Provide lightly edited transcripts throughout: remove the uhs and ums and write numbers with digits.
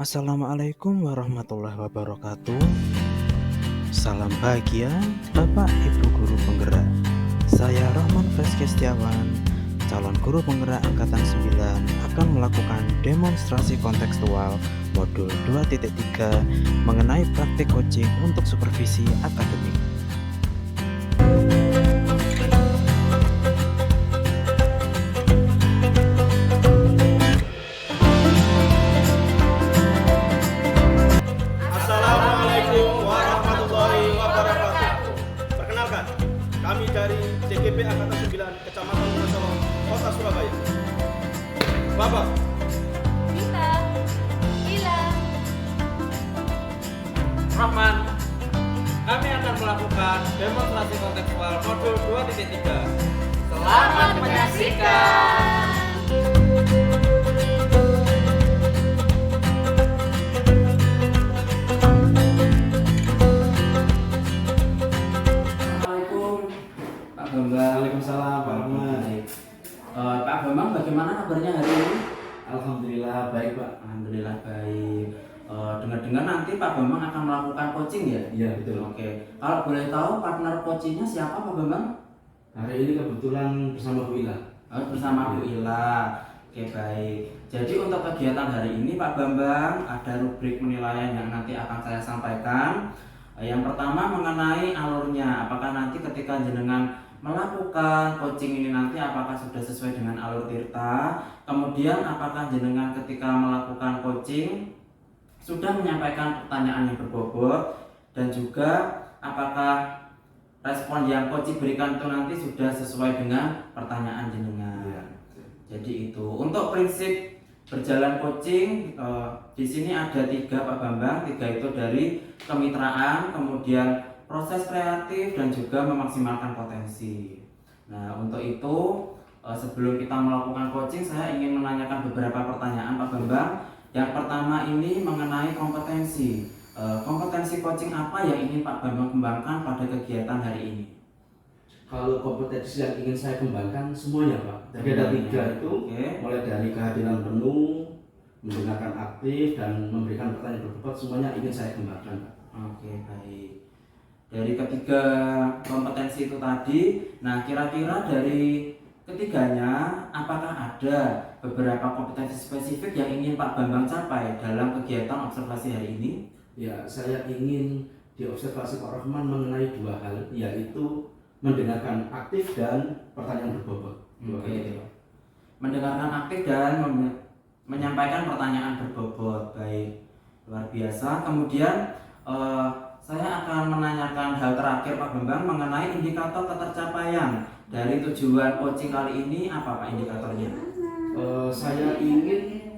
Assalamualaikum warahmatullahi wabarakatuh. Salam bahagia Bapak Ibu Guru Penggerak. Saya Rahman Freski Setiawan, calon guru penggerak angkatan 9, akan melakukan demonstrasi kontekstual modul 2.3 mengenai praktik coaching untuk supervisi akademik. Assalamualaikum warahmatullahi wabarakatuh. Perkenalkan, kami dari CGP Angkatan 9 Kecamatan Wonosobo, Kota Surabaya. Bapak, Kita, Ila, Rahman, kami akan melakukan demonstrasi kontekstual modul 2.3. selamat menyaksikan. Assalamualaikum Pak Bambang. Waalaikumsalam Pak Rahman. Pak Bambang, bagaimana kabarnya hari ini? Alhamdulillah baik Pak. Alhamdulillah baik. Dengar-dengar nanti Pak Bambang akan melakukan coaching ya? Iya betul. Oke. Kalau boleh tahu partner coachingnya siapa Pak Bambang? Hari ini kebetulan bersama Bu Ila. Bersama Bu Ila. Oke baik. Jadi untuk kegiatan hari ini Pak Bambang ada rubrik penilaian yang nanti akan saya sampaikan. Yang pertama mengenai alurnya, apakah nanti ketika jenengan melakukan coaching ini nanti apakah sudah sesuai dengan alur Tirta. Kemudian apakah jenengan ketika melakukan coaching sudah menyampaikan pertanyaan yang berbobot, dan juga apakah respon yang coach berikan itu nanti sudah sesuai dengan pertanyaan jenengan. Iya. Jadi itu untuk prinsip berjalan coaching di sini ada 3 Pak Bambang. 3 itu dari kemitraan, kemudian proses kreatif, dan juga memaksimalkan potensi. Nah untuk itu sebelum kita melakukan coaching saya ingin menanyakan beberapa pertanyaan Pak Bambang. Yang pertama ini mengenai kompetensi. Kompetensi coaching apa yang ingin Pak Bambang kembangkan pada kegiatan hari ini? Kalau kompetensi yang ingin saya kembangkan semuanya Pak. Jadi ada 3 itu, Oke. mulai dari kehadiran penuh, mendengarkan aktif, dan memberikan pertanyaan berbobot, semuanya ingin saya kembangkan Pak. Oke baik. Dari ketiga kompetensi itu tadi, nah kira-kira dari ketiganya apakah ada beberapa kompetensi spesifik yang ingin Pak Bambang capai dalam kegiatan observasi hari ini? Ya, saya ingin diobservasi Pak Rahman mengenai 2 hal, yaitu mendengarkan aktif dan pertanyaan berbobot. Oke. Mendengarkan aktif dan menyampaikan pertanyaan berbobot. Baik, luar biasa. Kemudian saya akan menanyakan hal terakhir Pak Bambang mengenai indikator ketercapaian dari tujuan coaching kali ini. Apa Pak indikatornya? Saya ingin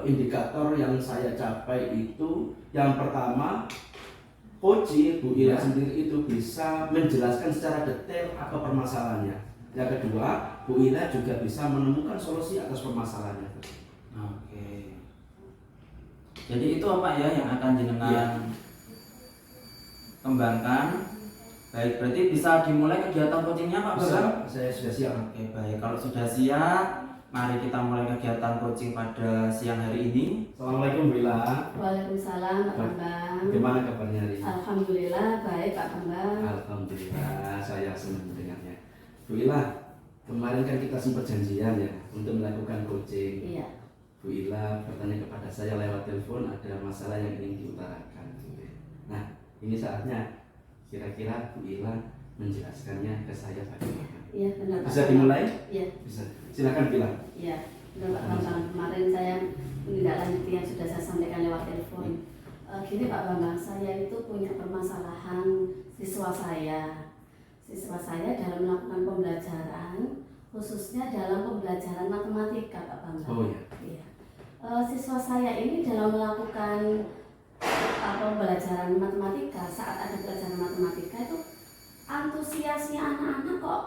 indikator yang saya capai itu, yang pertama, coach Bu Ila sendiri itu bisa menjelaskan secara detail apa permasalahannya. Yang kedua, Bu Ila juga bisa menemukan solusi atas permasalahannya. Oke. Jadi itu apa ya yang akan jenengan kembangkan? Baik, berarti bisa dimulai kegiatan coachingnya Pak Bambang? Saya sudah siap. Oke baik, kalau sudah siap, mari kita mulai kegiatan coaching pada siang hari ini. Assalamualaikum Bu Ila. Waalaikumsalam Pak Bambang. Bagaimana kabarnya hari ini? Alhamdulillah baik Pak Bambang. Alhamdulillah, saya senang mendengarnya. Bu Ila, kemarin kan kita sempat janjian ya untuk melakukan coaching. Iya. Bu Ila bertanya kepada saya lewat telepon ada masalah yang ingin diutarakan. Nah, ini saatnya kira-kira Bu Ila menjelaskannya ke saya bagaimana. Iya benar Pak Bisa Bambang. dimulai? Iya. Bisa. Silakan bilang. Iya. Benar Pak Bambang. Kemarin saya menindaklanjuti yang sudah saya sampaikan lewat telepon. Gini Pak Bambang, saya itu punya permasalahan siswa saya. Siswa saya dalam melakukan pembelajaran, khususnya dalam pembelajaran matematika Pak Bambang. Oh iya. Iya. Siswa saya ini dalam melakukan pembelajaran matematika, saat ada pelajaran matematika itu antusiasnya anak-anak kok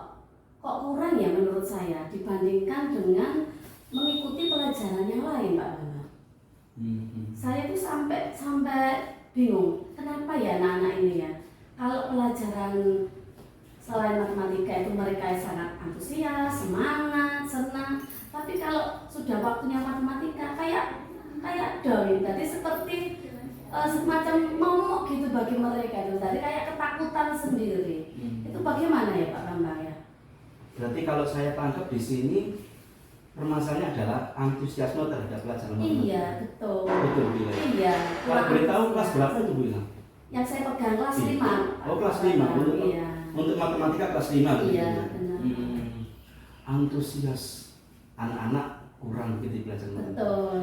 kurang ya menurut saya dibandingkan dengan mengikuti pelajaran yang lain Pak Bambang. Saya tuh sampai bingung kenapa ya anak-anak ini ya kalau pelajaran selain matematika itu mereka sangat antusias, semangat, senang, tapi kalau sudah waktunya matematika kayak kayak down, jadi seperti semacam momok gitu bagi mereka itu, jadi kayak ketakutan sendiri. Itu bagaimana ya Pak Bambang ya? Berarti kalau saya tangkap di sini permasalahannya adalah antusiasme terhadap pelajaran matematika. Iya, betul. Betul, Bu Ila. Iya. Kalau boleh tahu kelas berapa itu Bu Ila? Yang saya pegang kelas 5. Oh, kelas 5. Iya. Untuk matematika kelas 5 Bu. Iya, benar. Antusias anak-anak kurang begitu pelajaran matematika. Betul.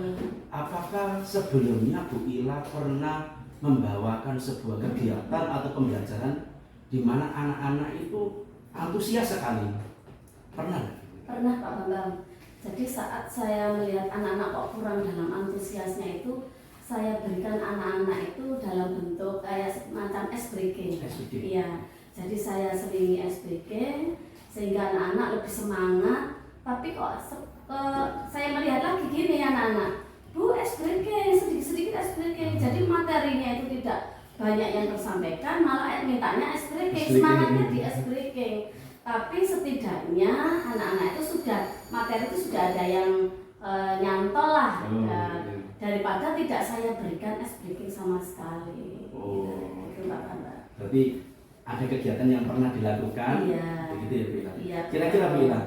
Apakah sebelumnya Bu Ila pernah membawakan sebuah kegiatan atau pembelajaran di mana anak-anak itu antusias sekali? Pernah nggak? Pernah Pak Bambang. Jadi saat saya melihat anak-anak kok kurang dalam antusiasnya itu, saya berikan anak-anak itu dalam bentuk kayak semacam ice breaking. Iya. Jadi saya selingi ice breaking sehingga anak-anak lebih semangat. Tapi kok saya melihat lagi gini anak-anak, Bu, ice breaking, sedikit-sedikit ice breaking. Jadi materinya itu tidak banyak yang tersampaikan, malah mintanya ice breaking, semangatnya di ice breaking. Tapi setidaknya anak-anak itu materi itu sudah ada yang nyantol lah, daripada tidak saya berikan ice breaking sama sekali. Itu Pak Bambang. Berarti ada kegiatan yang pernah dilakukan, Iya. begitu ya Bu Ila? Iya. Kira-kira Bu Ila,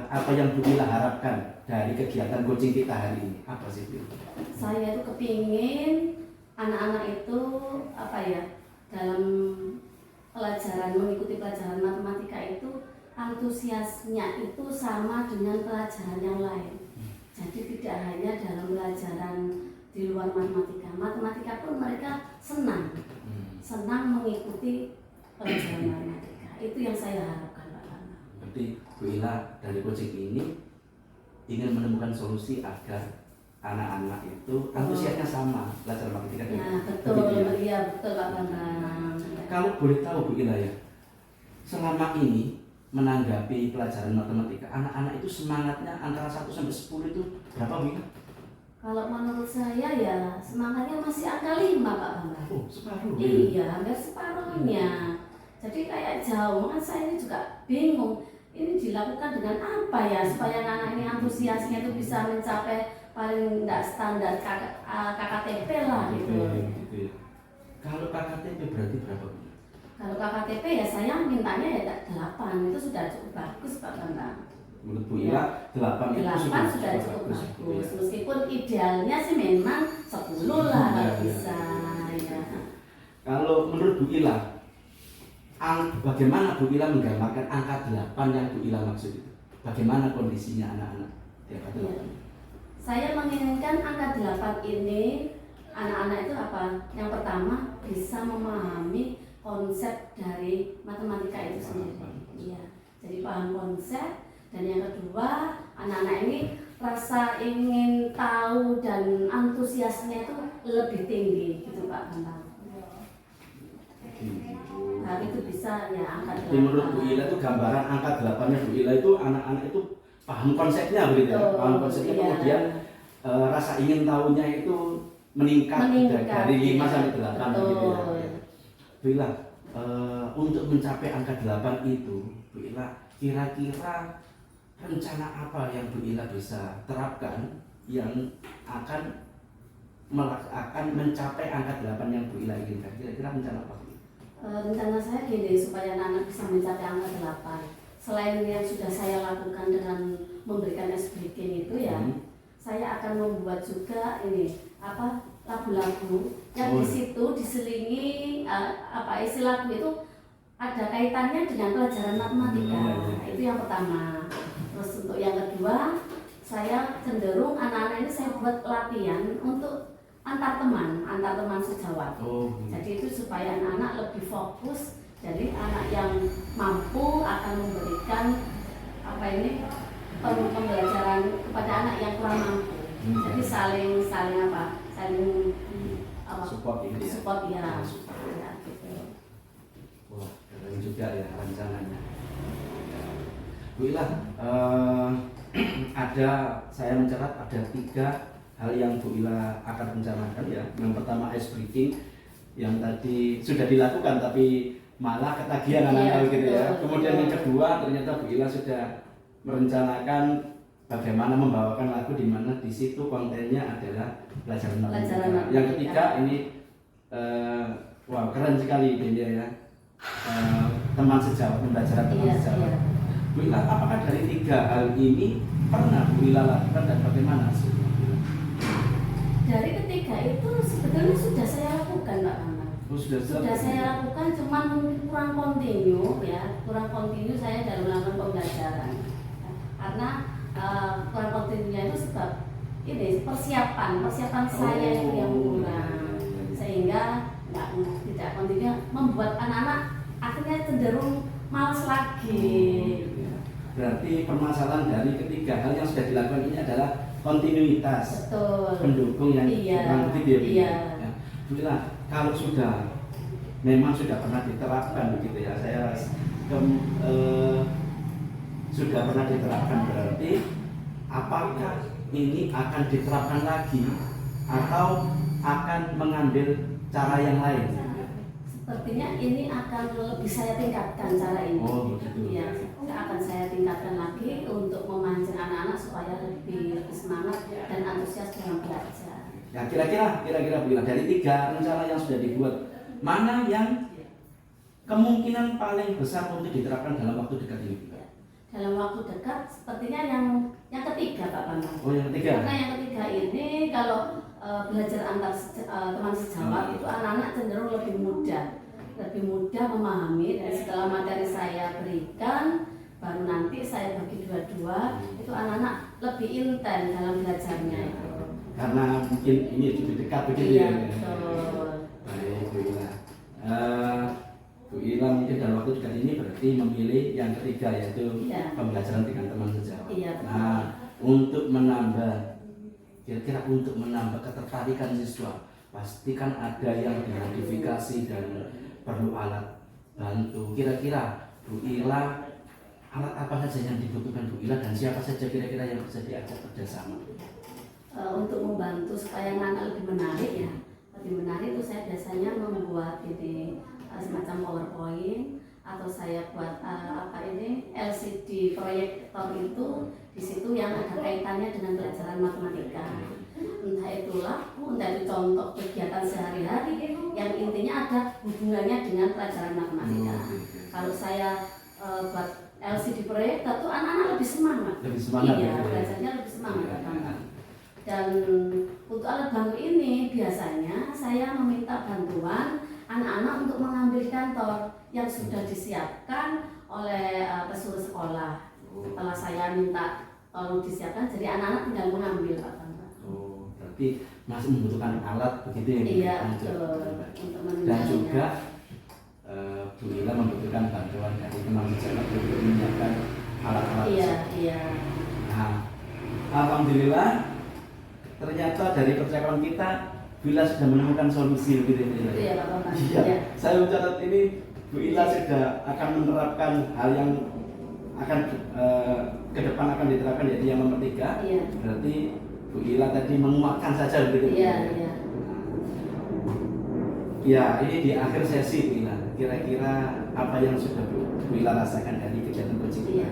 apa yang Bu Ila harapkan dari kegiatan coaching kita hari ini? Apa sih Bu Ila? Saya itu kepingin anak-anak itu dalam mengikuti pelajaran matematika itu antusiasnya itu sama dengan pelajaran yang lain. Jadi tidak hanya dalam pelajaran di luar matematika pun mereka senang mengikuti pelajaran matematika. Itu yang saya harapkan Pak Bambang. Berarti Bu Ila dari coaching ini ingin menemukan solusi agar anak-anak itu antusiasnya sama belajar matematika dengan Ya betul, iya betul Pak Bambang. Kalau boleh tahu Bu Ila ya, selama ini menanggapi pelajaran matematika, anak-anak itu semangatnya antara 1 sampai 10 itu berapa Bu Ila? Kalau menurut saya ya semangatnya masih angka 5 Pak Bambang. Oh, separuh. Iya, hampir separuhnya. Jadi kayak jauh, kan saya ini juga bingung. Ini dilakukan dengan apa ya supaya anak-anak ini antusiasnya itu bisa mencapai paling tidak standar KKTP lah gitu. Gitu. Kalau KKTP berarti berapa Bu? Kalau KKTP ya saya mintanya ya 8, itu sudah cukup bagus Pak Bambang. Menurut Bu Ila, 8 itu 8 sudah cukup bagus. Meskipun idealnya sih memang 10 lah kalau bisa ya. Kalau menurut Bu Ila, bagaimana Bu Ila menggambarkan angka 8 yang Bu Ila maksud itu? Bagaimana kondisinya anak-anak di angka 8? Ya. Saya menginginkan angka 8 ini anak-anak itu apa? Yang pertama bisa memahami konsep dari matematika itu sendiri. Iya. Jadi paham konsep, dan yang kedua anak-anak ini rasa ingin tahu dan antusiasnya itu lebih tinggi gitu Pak Bambang. Nah, itu bisa ya angka 8. Menurut Bu Ila itu gambaran angka 8-nya Bu Ila itu anak-anak itu paham konsepnya begitu ya. Paham konsepnya, kemudian rasa ingin tahunya itu meningkat dari 5 sampai 8 gitu ya. Bu Ila, untuk mencapai angka 8 itu, Bu Ila kira-kira rencana apa yang Bu Ila bisa terapkan yang akan mencapai angka 8 yang Bu Ila inginkan? Kira-kira rencana apa? Rencana saya gini, supaya anak-anak bisa mencapai angka 8. Selain yang sudah saya lakukan dengan memberikan ice breaking itu ya, saya akan membuat juga lagu-lagu yang di situ diselingi isi lagu itu ada kaitannya dengan pelajaran matematika. Itu yang pertama. Terus untuk yang kedua, saya cenderung anak-anak ini saya buat latihan untuk antar teman sejawat. Jadi itu supaya anak-anak lebih fokus. Jadi anak yang mampu akan memberikan pembelajaran kepada anak yang kurang mampu. Jadi saling support ini ya. Support ya. Ya gitu. Wah, keren juga ya rencananya. Bu Ila, saya mencatat ada 3 hal yang Bu Ila akan rencanakan ya. Yang pertama ice breaking yang tadi sudah dilakukan tapi malah ketagihan anak-anak gitu ya. Kemudian yang kedua ternyata Bu Ila sudah merencanakan bagaimana membawakan lagu di mana di situ kontennya adalah pelajaran matematika. Pelajaran Yang ketiga ini wow keren sekali dia ya. Teman sejawat, pembelajaran teman Iya, sejawat. iya. Bu Ila, apakah dari 3 hal ini pernah Bu Ila lakukan dan bagaimana hasilnya? Dari ketiga itu sebetulnya sudah saya lakukan Pak Bambang. Oh, Sudah saya lakukan, cuman kurang kontinu ya, kurang kontinu saya dalam melakukan pembelajaran. Karena kurang kontinunya itu sebab ini persiapan saya itu yang kurang, sehingga tidak kontinu, membuat anak-anak akhirnya cenderung malas lagi. Berarti permasalahan dari ketiga hal yang sudah dilakukan ini adalah kontinuitas Betul. pendukung yang kurang begitu ya. Bu? Iya. Ya. Bu Ila, kalau memang sudah pernah diterapkan begitu ya, saya rasa sudah pernah diterapkan, berarti apakah ini akan diterapkan lagi atau akan mengambil cara yang lain? Sepertinya ini akan lebih saya tingkatkan cara ini. Oh, begitu. Ya, akan saya tingkatkan lagi untuk memancing anak-anak supaya lebih semangat dan antusias dalam belajar. Ya kira-kira Bu Ila, dari 3 rencana yang sudah dibuat, mana yang kemungkinan paling besar untuk diterapkan dalam waktu dekat ini? Dalam waktu dekat, sepertinya yang ketiga Pak Bambang. Oh, yang ketiga. Karena yang ketiga ini kalau belajar antar teman sejawat itu anak-anak cenderung lebih mudah memahami, dan setelah materi saya berikan baru nanti saya bagi dua-dua, itu anak-anak lebih intens dalam belajarnya itu. Karena mungkin ini lebih dekat begitu Iya, ya. betul. Baik Bu Ila. Bu Ila mungkin dalam waktu dekat ini berarti memilih yang ketiga, yaitu Iya. pembelajaran dengan teman sejawat. Iya, betul. Nah, untuk menambah ketertarikan siswa, pastikan ada yang dimodifikasi dan perlu alat bantu. Kira-kira Bu Ila, alat apa saja yang dibutuhkan Bu Ila dan siapa saja kira-kira yang bisa diajak kerjasama? Untuk membantu supaya anak lebih menarik ya, lebih menarik itu saya biasanya membuat ini semacam PowerPoint, atau saya buat LCD proyektor itu di situ yang ada kaitannya dengan pelajaran matematika. Entah itu lagu, entah itu contoh kegiatan sehari-hari yang intinya ada hubungannya dengan pelajaran matematika. Kalau saya buat LCD proyektor tuh anak-anak lebih semangat. Lebih semangat Iya, ya. belajarnya lebih semangat. Dan untuk alat bantu ini biasanya saya meminta bantuan anak-anak untuk mengambil kantor yang sudah disiapkan oleh pesuruh sekolah. Setelah saya minta tolong disiapkan, jadi anak-anak tinggal mengambil Pak Bambang. Oh, berarti masih membutuhkan alat begitu ya? Iya, untuk untuk dan menunjangnya. juga Bu Ila membutuhkan bantuan dari teman sejawat untuk menyiapkan alat-alat. Iya, iya. Nah, alhamdulillah ternyata dari percakapan kita Bu Ila sudah menemukan solusi begitu ya. Itu ya Pak Bambang. Iya. Iya. Saya mencatat ini Bu Ila sudah akan menerapkan hal yang akan ke depan akan diterapkan, yaitu yang nomor 3. Iya. Berarti Bu Ila tadi menguatkan saja begitu. Iya, iya. Ya, ini di akhir sesi Bu Ila. Kira-kira apa yang sudah Bu Ila rasakan dari kegiatan coaching kita? Iya.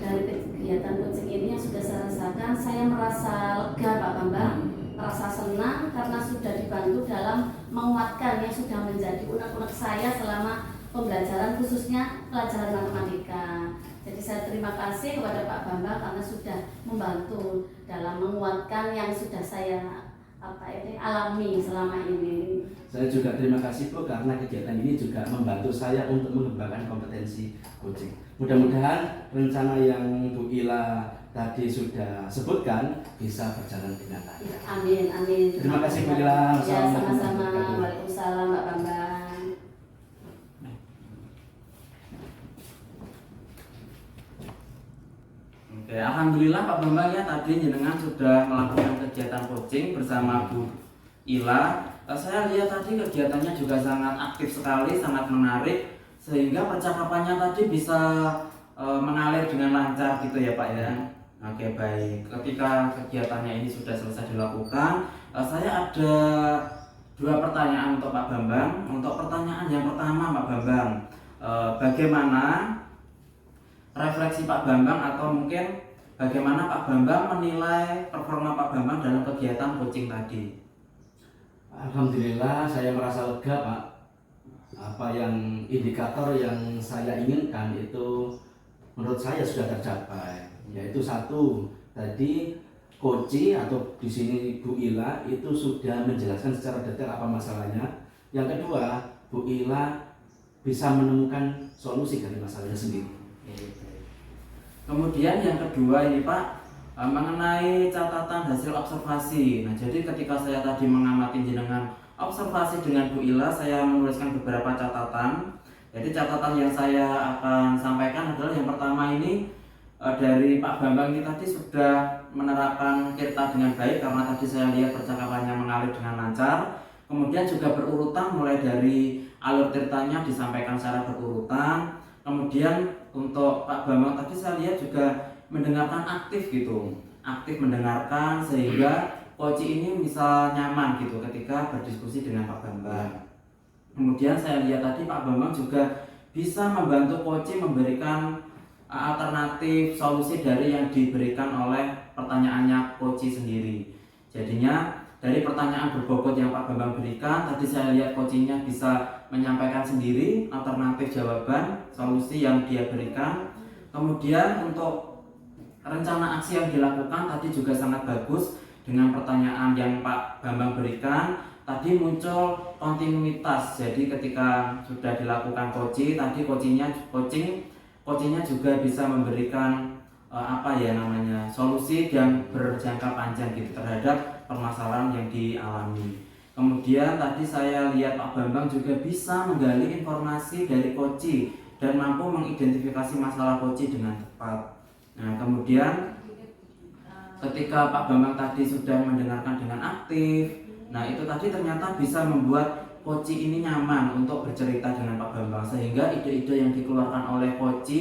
Dari kegiatan coaching ini yang sudah saya rasakan, saya merasa lega Pak Bambang, merasa senang karena sudah dibantu dalam menguatkan yang sudah menjadi unek-unek saya selama pembelajaran, khususnya pelajaran matematika. Jadi saya terima kasih kepada Pak Bambang karena sudah membantu dalam menguatkan yang sudah saya alami selama ini. Saya juga terima kasih Bu, karena kegiatan ini juga membantu saya untuk mengembangkan kompetensi coaching. Mudah-mudahan rencana yang Bu Ila tadi sudah sebutkan bisa berjalan dengan lancar. Amin, amin. Terima kasih Bu Ila. Ya, Assalamualaikum sama-sama. warahmatullahi wabarakatuh. Waalaikumsalam Pak Bambang. Oke, alhamdulillah Pak Bambang ya, tadi jenengan sudah melakukan kegiatan coaching bersama Bu Ila. Saya lihat tadi kegiatannya juga sangat aktif sekali, sangat menarik, sehingga percakapannya tadi bisa mengalir dengan lancar gitu ya Pak ya. Oke, baik. Ketika kegiatannya ini sudah selesai dilakukan, saya ada 2 pertanyaan untuk Pak Bambang. Untuk pertanyaan yang pertama Pak Bambang, bagaimana refleksi Pak Bambang atau mungkin bagaimana Pak Bambang menilai performa Pak Bambang dalam kegiatan coaching tadi? Alhamdulillah saya merasa lega Pak. Apa yang indikator yang saya inginkan itu menurut saya sudah tercapai. Yaitu satu, tadi coach atau di sini Bu Ila itu sudah menjelaskan secara detail apa masalahnya. Yang kedua, Bu Ila bisa menemukan solusi dari masalahnya sendiri. Kemudian yang kedua ini Pak, mengenai catatan hasil observasi. Nah, jadi ketika saya tadi mengamati jenengan observasi dengan Bu Ila, saya menuliskan beberapa catatan. Jadi catatan yang saya akan sampaikan adalah yang pertama ini dari Pak Bambang ini tadi sudah menerapkan tirta dengan baik karena tadi saya lihat percakapannya mengalir dengan lancar. Kemudian juga berurutan mulai dari alur tirtanya disampaikan secara berurutan. Kemudian untuk Pak Bambang tadi saya lihat juga mendengarkan aktif gitu, aktif mendengarkan sehingga coach ini bisa nyaman gitu ketika berdiskusi dengan Pak Bambang. Kemudian saya lihat tadi Pak Bambang juga bisa membantu coach memberikan alternatif solusi dari yang diberikan oleh pertanyaannya coach sendiri. Jadinya dari pertanyaan berbobot yang Pak Bambang berikan, tadi saya lihat coachingnya bisa menyampaikan sendiri alternatif jawaban solusi yang dia berikan. Kemudian untuk rencana aksi yang dilakukan tadi juga sangat bagus. Dengan pertanyaan yang Pak Bambang berikan, tadi muncul kontinuitas. Jadi ketika sudah dilakukan coaching, tadi coachingnya juga bisa memberikan solusi yang berjangka panjang gitu terhadap permasalahan yang dialami. Kemudian tadi saya lihat Pak Bambang juga bisa menggali informasi dari coaching dan mampu mengidentifikasi masalah coaching dengan tepat. Nah, kemudian ketika Pak Bambang tadi sudah mendengarkan dengan aktif, nah itu tadi ternyata bisa membuat coach ini nyaman untuk bercerita dengan Pak Bambang, sehingga ide-ide yang dikeluarkan oleh coach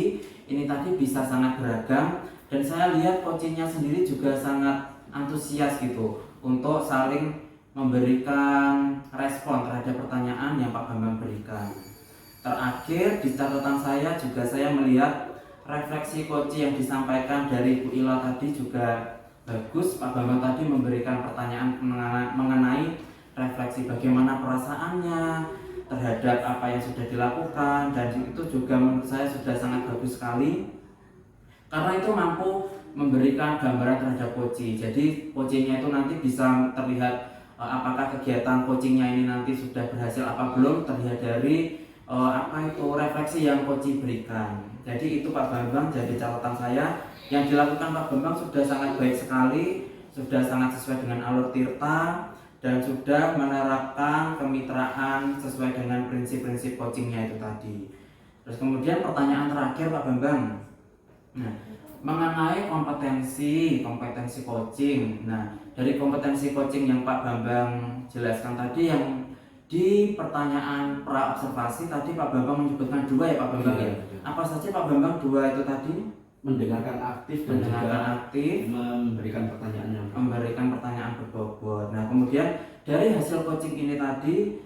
ini tadi bisa sangat beragam. Dan saya lihat coachnya sendiri juga sangat antusias gitu untuk saling memberikan respon terhadap pertanyaan yang Pak Bambang berikan. Terakhir di catatan saya juga saya melihat refleksi coach yang disampaikan dari Bu Ila tadi juga bagus. Pak Bambang tadi memberikan pertanyaan mengenai refleksi bagaimana perasaannya terhadap apa yang sudah dilakukan, dan itu juga menurut saya sudah sangat bagus sekali karena itu mampu memberikan gambaran terhadap coaching. Jadi coachingnya itu nanti bisa terlihat apakah kegiatan coachingnya ini nanti sudah berhasil apa belum, terlihat dari refleksi yang coaching berikan. Jadi itu Pak Bambang jadi catatan saya. Yang dilakukan Pak Bambang sudah sangat baik sekali, sudah sangat sesuai dengan alur tirta, dan sudah menerapkan kemitraan sesuai dengan prinsip-prinsip coachingnya itu tadi. Terus kemudian pertanyaan terakhir Pak Bambang, nah, mengenai kompetensi coaching. Nah, dari kompetensi coaching yang Pak Bambang jelaskan tadi, yang di pertanyaan pra observasi tadi Pak Bambang menyebutkan dua ya Pak Bambang ya. Apa saja Pak Bambang dua itu tadi? Mendengarkan aktif dan memberikan pertanyaan berbobot. Nah, kemudian dari hasil coaching ini tadi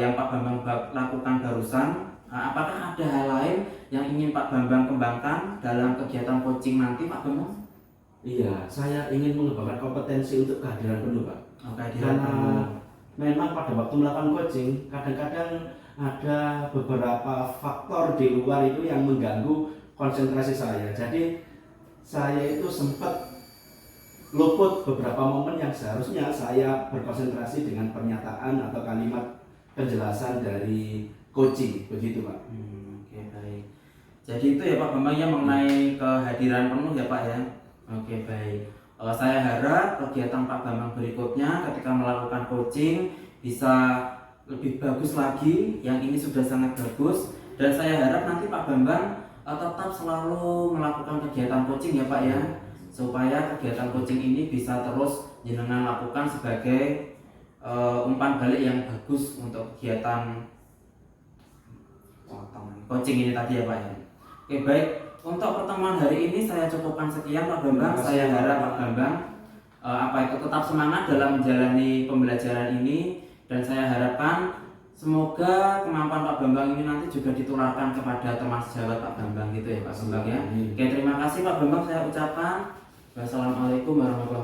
yang Pak Bambang lakukan barusan, apakah ada hal lain yang ingin Pak Bambang kembangkan dalam kegiatan coaching nanti Pak Bambang? Iya, saya ingin mengembangkan kompetensi untuk kehadiran penuh Pak. Karena memang pada waktu melakukan coaching kadang-kadang ada beberapa faktor di luar itu yang mengganggu konsentrasi saya. Jadi saya itu sempat luput beberapa momen yang seharusnya saya berkonsentrasi dengan pernyataan atau kalimat penjelasan dari coaching, begitu Pak. Oke, baik. Jadi itu ya Pak Bambang yang mengenai kehadiran penuh ya Pak ya. Oke, baik. Saya harap kegiatan Pak Bambang berikutnya ketika melakukan coaching bisa lebih bagus lagi. Yang ini sudah sangat bagus, dan saya harap nanti Pak Bambang tetap selalu melakukan kegiatan coaching ya Pak ya, supaya kegiatan coaching ini bisa terus jenengan lakukan sebagai umpan balik yang bagus untuk kegiatan coaching ini tadi ya Pak ya. Oke, baik, untuk pertemuan hari ini saya cukupkan sekian Pak Bambang. Saya harap Pak Bambang tetap semangat dalam menjalani pembelajaran ini, dan saya harapkan Semoga kemampuan Pak Bambang ini nanti juga ditularkan kepada teman sejawat Pak Bambang gitu ya Pak Bambang ya. Oke, terima kasih Pak Bambang saya ucapkan. Wassalamualaikum warahmatullahi wabarakatuh.